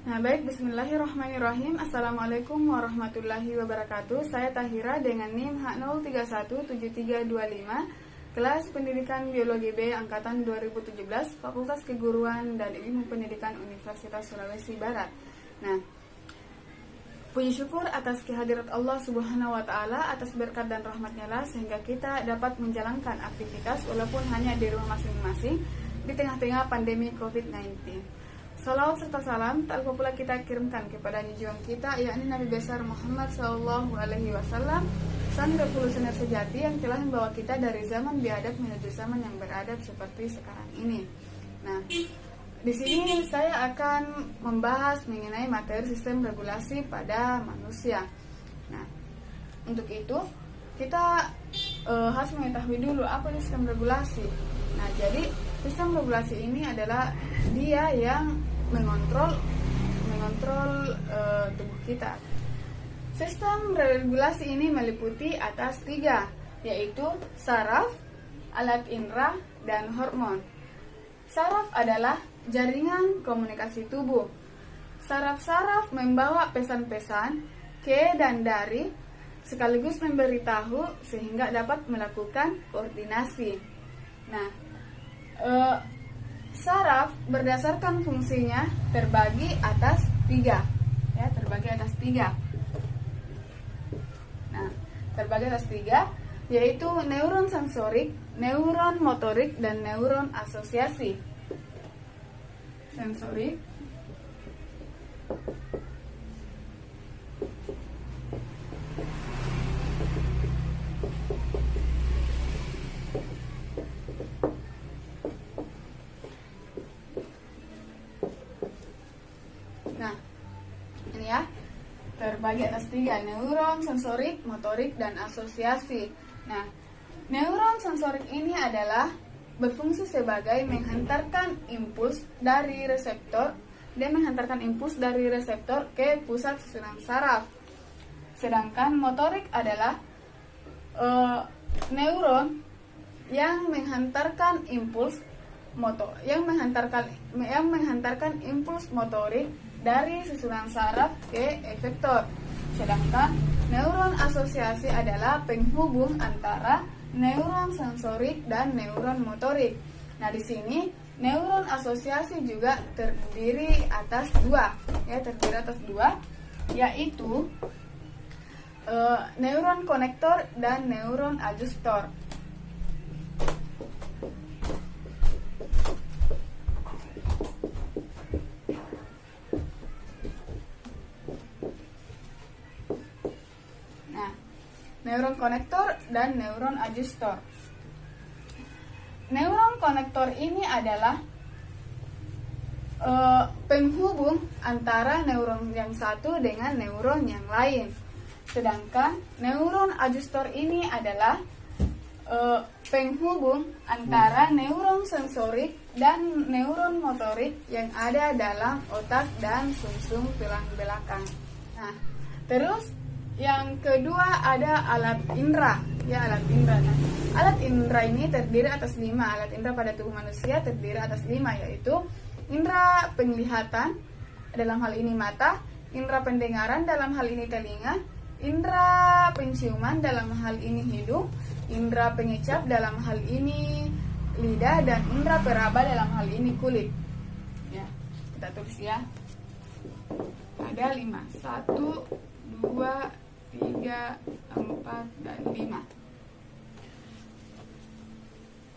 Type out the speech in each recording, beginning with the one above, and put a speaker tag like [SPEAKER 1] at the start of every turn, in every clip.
[SPEAKER 1] Nah baik, bismillahirrahmanirrahim. Assalamualaikum warahmatullahi wabarakatuh. Saya Tahira dengan NIM H0317325, kelas pendidikan biologi B angkatan 2017, Fakultas Keguruan dan Ilmu Pendidikan Universitas Sulawesi Barat. Nah, puji syukur atas kehadirat Allah Subhanahu wa Ta'ala, atas berkat dan rahmatnya lah sehingga kita dapat menjalankan aktivitas walaupun hanya di rumah masing-masing di tengah-tengah pandemi COVID-19. Salawat serta salam tak lupa pula kita kirimkan kepada junjungan kita, yakni Nabi besar Muhammad SAW, sang revolusioner sejati yang telah membawa kita dari zaman biadab menuju zaman yang beradab seperti sekarang ini. Nah, di sini saya akan membahas mengenai materi sistem regulasi pada manusia. Nah, untuk itu kita harus mengetahui dulu apa itu sistem regulasi. Nah, jadi sistem regulasi ini adalah dia yang mengontrol tubuh kita. Sistem regulasi ini meliputi atas 3, yaitu saraf, alat indera, dan hormon. Saraf adalah jaringan komunikasi tubuh. Saraf-saraf membawa pesan-pesan ke dan dari, sekaligus memberitahu sehingga dapat melakukan koordinasi. Nah, saraf berdasarkan fungsinya terbagi atas 3, Nah, terbagi atas 3, yaitu neuron sensorik, neuron motorik, dan neuron asosiasi. Sensorik, terbagi atas 3, neuron sensorik, motorik, dan asosiasi. Nah, neuron sensorik ini adalah berfungsi sebagai menghantarkan impuls dari reseptor ke pusat susunan saraf. Sedangkan motorik adalah neuron yang menghantarkan impuls motorik dari susunan saraf ke efektor. Sedangkan neuron asosiasi adalah penghubung antara neuron sensorik dan neuron motorik. Nah, di sini neuron asosiasi juga terdiri atas 2, yaitu neuron konektor dan neuron adjustor. Neuron konektor dan neuron adjustor. Neuron konektor ini adalah penghubung antara neuron yang satu dengan neuron yang lain. Sedangkan neuron adjustor ini adalah penghubung antara neuron sensorik dan neuron motorik yang ada dalam otak dan sumsum tulang belakang. Nah, terus yang kedua ada alat indera, alat indera. Nah, alat indera ini terdiri atas 5. Alat indera pada tubuh manusia terdiri atas 5, yaitu indera penglihatan, dalam hal ini mata, indera pendengaran, dalam hal ini telinga, indera penciuman, dalam hal ini hidung, indera pengecap, dalam hal ini lidah, dan indera peraba, dalam hal ini kulit. Ya, kita tulis ya. Ada 5, 1, 2, 3, 4, dan 5.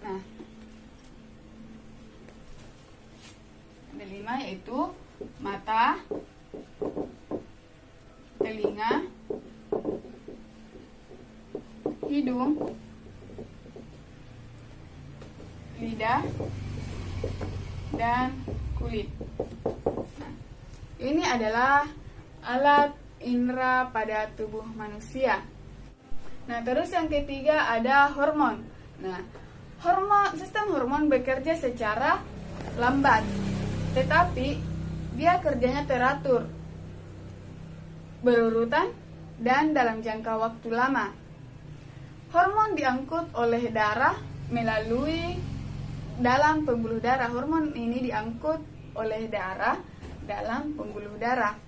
[SPEAKER 1] Nah, ada 5, yaitu mata, telinga, hidung, lidah, dan kulit. Nah, ini adalah alat indera pada tubuh manusia. Nah, terus yang ketiga ada hormon. Nah, sistem hormon bekerja secara lambat, tetapi dia kerjanya teratur, berurutan, dan dalam jangka waktu lama. Hormon diangkut oleh darah melalui dalam pembuluh darah. Hormon ini diangkut oleh darah dalam pembuluh darah.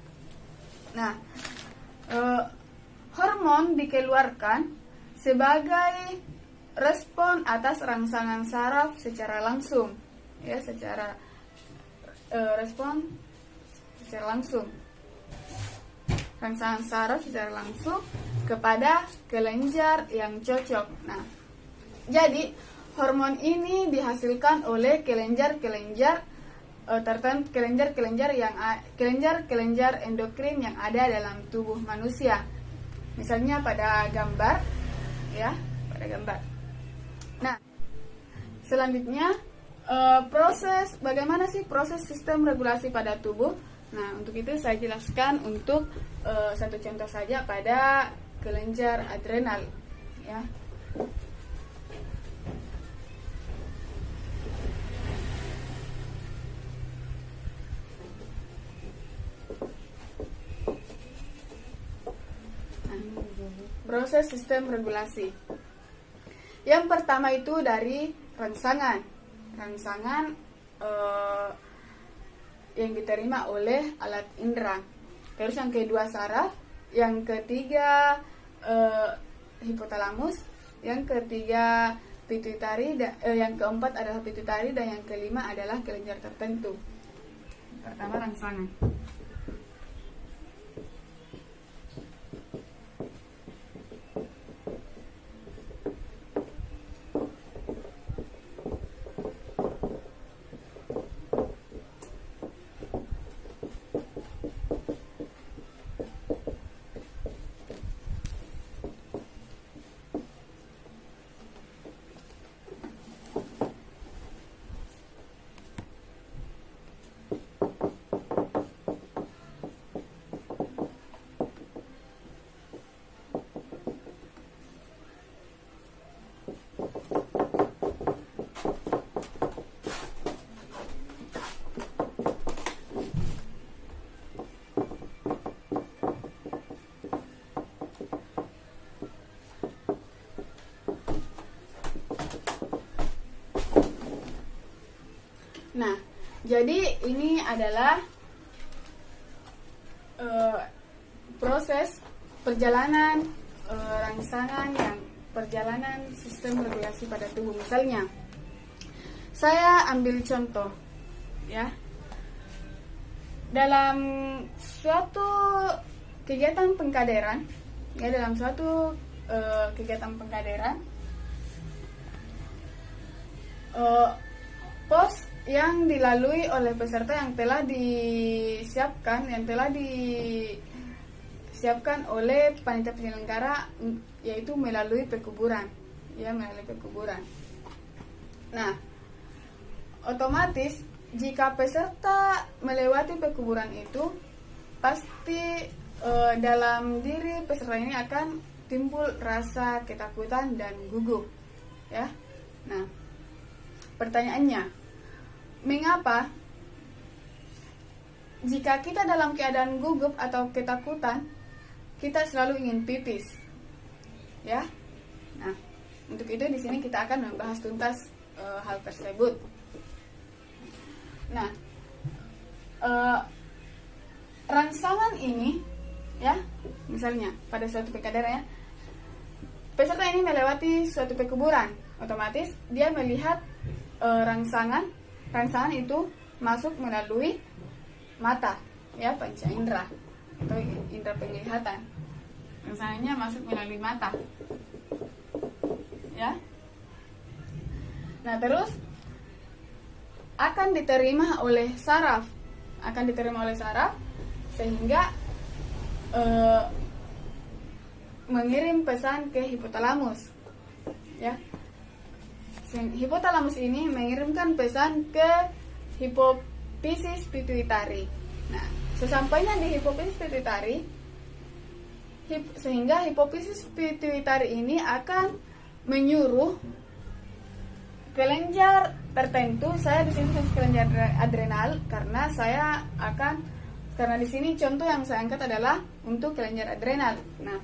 [SPEAKER 1] Nah, hormon dikeluarkan sebagai respon atas rangsangan saraf secara langsung, ya, secara respon secara langsung, rangsangan saraf secara langsung kepada kelenjar yang cocok. Nah, jadi hormon ini dihasilkan oleh kelenjar-kelenjar tertentu, kelenjar endokrin yang ada dalam tubuh manusia. Misalnya pada gambar, ya, pada gambar. Nah, selanjutnya bagaimana sih proses sistem regulasi pada tubuh? Nah, untuk itu saya jelaskan untuk satu contoh saja pada kelenjar adrenal, ya. Proses sistem regulasi. Yang pertama itu dari rangsangan yang diterima oleh alat indera. Terus yang kedua saraf, yang ketiga hipotalamus, yang ketiga pituitari, yang keempat adalah pituitari, dan yang kelima adalah kelenjar tertentu. Pertama rangsangan. Nah, jadi ini adalah proses perjalanan perjalanan sistem regulasi pada tubuh. Misalnya, saya ambil contoh, ya, dalam suatu kegiatan pengkaderan, pos yang dilalui oleh peserta yang telah disiapkan oleh panitia penyelenggara, yaitu melalui pekuburan, Nah, otomatis jika peserta melewati pekuburan itu, pasti dalam diri peserta ini akan timbul rasa ketakutan dan gugup, ya. Nah, pertanyaannya, mengapa jika kita dalam keadaan gugup atau ketakutan, kita selalu ingin pipis, ya? Nah, untuk itu di sini kita akan membahas tuntas hal tersebut. Nah, rangsangan ini, ya, misalnya pada suatu pengkaderan, ya, peserta ini melewati suatu pekuburan, otomatis dia melihat rangsangan itu masuk melalui mata, ya, panca indera atau indera penglihatan. Rangsangannya masuk melalui mata, ya. Nah, terus akan diterima oleh saraf, sehingga mengirim pesan ke hipotalamus, ya. Hipotalamus ini mengirimkan pesan ke hipofisis pituitari. Nah, sesampainya di hipofisis pituitari, sehingga hipofisis pituitari ini akan menyuruh kelenjar tertentu. Saya di sini kelenjar adrenal karena di sini contoh yang saya angkat adalah untuk kelenjar adrenal. Nah,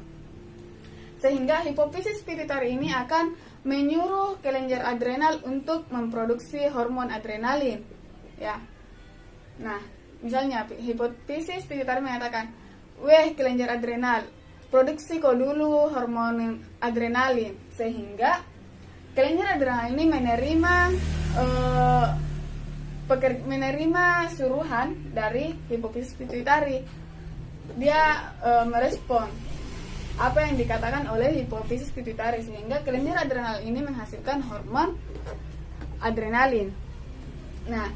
[SPEAKER 1] sehingga hipofisis pituitari ini akan menyuruh kelenjar adrenal untuk memproduksi hormon adrenalin, ya. Nah, Misalnya hipotesis pituitari mengatakan, weh kelenjar adrenal, produksi kau dulu hormon adrenalin, sehingga kelenjar adrenal ini menerima suruhan dari hipofisis pituitari. Dia merespon apa yang dikatakan oleh hipofisis pituitari, sehingga kelenjar adrenal ini menghasilkan hormon adrenalin. Nah,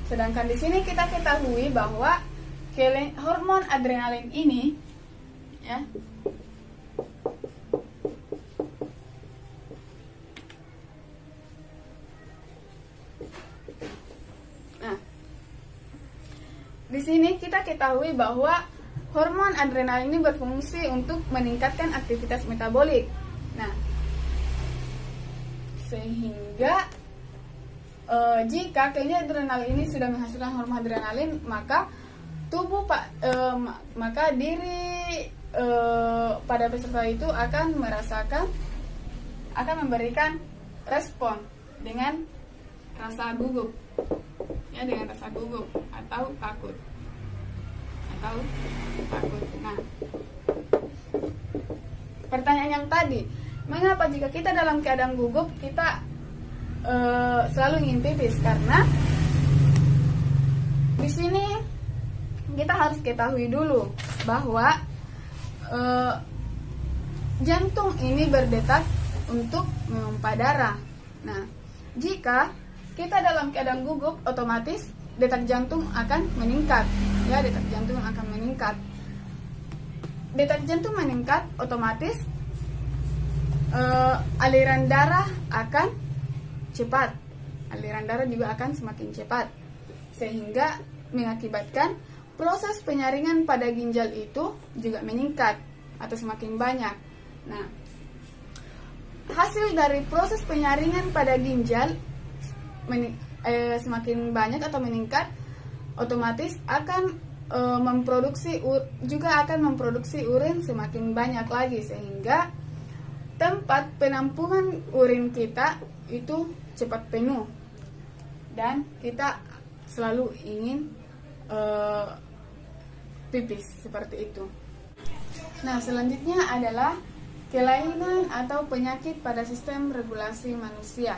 [SPEAKER 1] sedangkan di sini kita ketahui bahwa hormon adrenalin ini, ya, nah, di sini kita ketahui bahwa hormon adrenalin ini berfungsi untuk meningkatkan aktivitas metabolik. Nah, sehingga jika kelenjar adrenal ini sudah menghasilkan hormon adrenalin, maka maka diri pada peserta itu akan memberikan respon dengan rasa gugup, ya, dengan rasa gugup atau takut. Nah, pertanyaan yang tadi, mengapa jika kita dalam keadaan gugup kita selalu ingin pipis? Karena di sini kita harus ketahui dulu bahwa jantung ini berdetak untuk memompa darah. Nah, jika kita dalam keadaan gugup, otomatis detak jantung akan meningkat, ya, detak jantung akan meningkat. Detak jantung meningkat, otomatis aliran darah akan cepat. Aliran darah juga akan semakin cepat, sehingga mengakibatkan proses penyaringan pada ginjal itu juga meningkat atau semakin banyak. Nah, hasil dari proses penyaringan pada ginjal semakin banyak atau meningkat, otomatis akan memproduksi urin semakin banyak lagi, sehingga tempat penampungan urin kita itu cepat penuh dan kita selalu ingin pipis seperti itu. Nah, selanjutnya adalah kelainan atau penyakit pada sistem regulasi manusia.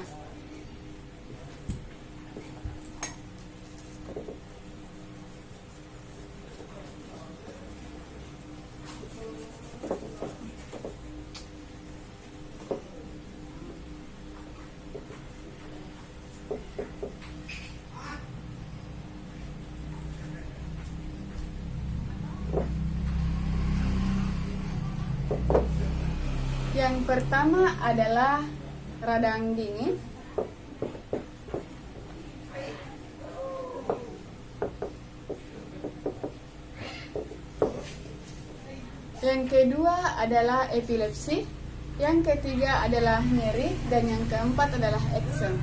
[SPEAKER 1] Yang pertama adalah radang dingin. Yang kedua adalah epilepsi. Yang ketiga adalah nyeri, dan yang keempat adalah eksem.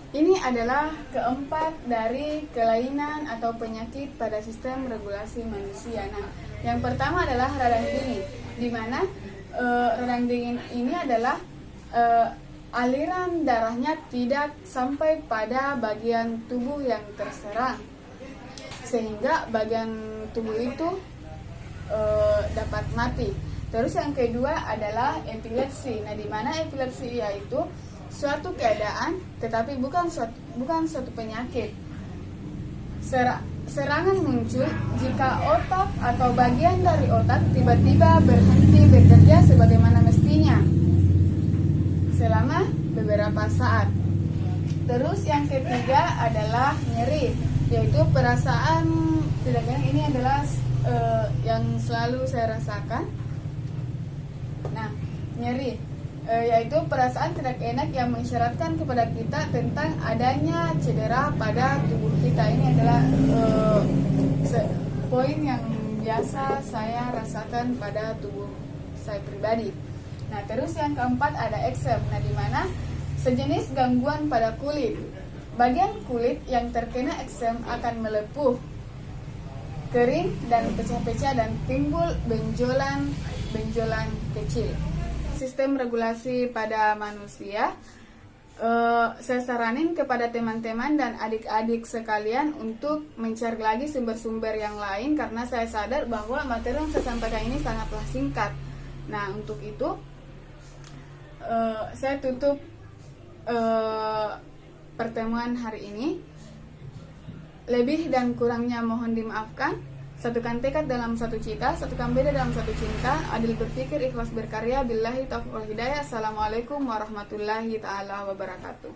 [SPEAKER 1] Ini adalah keempat dari kelainan atau penyakit pada sistem regulasi manusia. Nah, yang pertama adalah radang dingin, di mana radang dingin ini adalah aliran darahnya tidak sampai pada bagian tubuh yang terserang, sehingga bagian tubuh itu dapat mati. Terus yang kedua adalah epilepsi. Nah, di mana epilepsi yaitu suatu keadaan tetapi bukan suatu penyakit. Serangan muncul jika otak atau bagian dari otak tiba-tiba berhenti bekerja sebagaimana mestinya selama beberapa saat. Terus yang ketiga adalah nyeri, yaitu perasaan tidak enak. Ini adalah yang selalu saya rasakan. Nah, nyeri yaitu perasaan tidak enak yang mengisyaratkan kepada kita tentang adanya cedera pada tubuh kita. Ini adalah poin yang biasa saya rasakan pada tubuh saya pribadi. Nah, terus yang keempat ada eksem. Nah, di mana sejenis gangguan pada kulit. Bagian kulit yang terkena eksem akan melepuh kering dan pecah-pecah dan timbul benjolan kecil. Sistem regulasi pada manusia. Saya saranin kepada teman-teman dan adik-adik sekalian untuk mencari lagi sumber-sumber yang lain, karena saya sadar bahwa materi yang saya sampaikan ini sangatlah singkat. Nah, untuk itu saya tutup pertemuan hari ini. Lebih dan kurangnya mohon dimaafkan. Satukan tekad dalam satu cita, satukan beda dalam satu cinta, adil berpikir, ikhlas berkarya. Billahi taufiq wal hidayah. Assalamualaikum warahmatullahi taala wabarakatuh.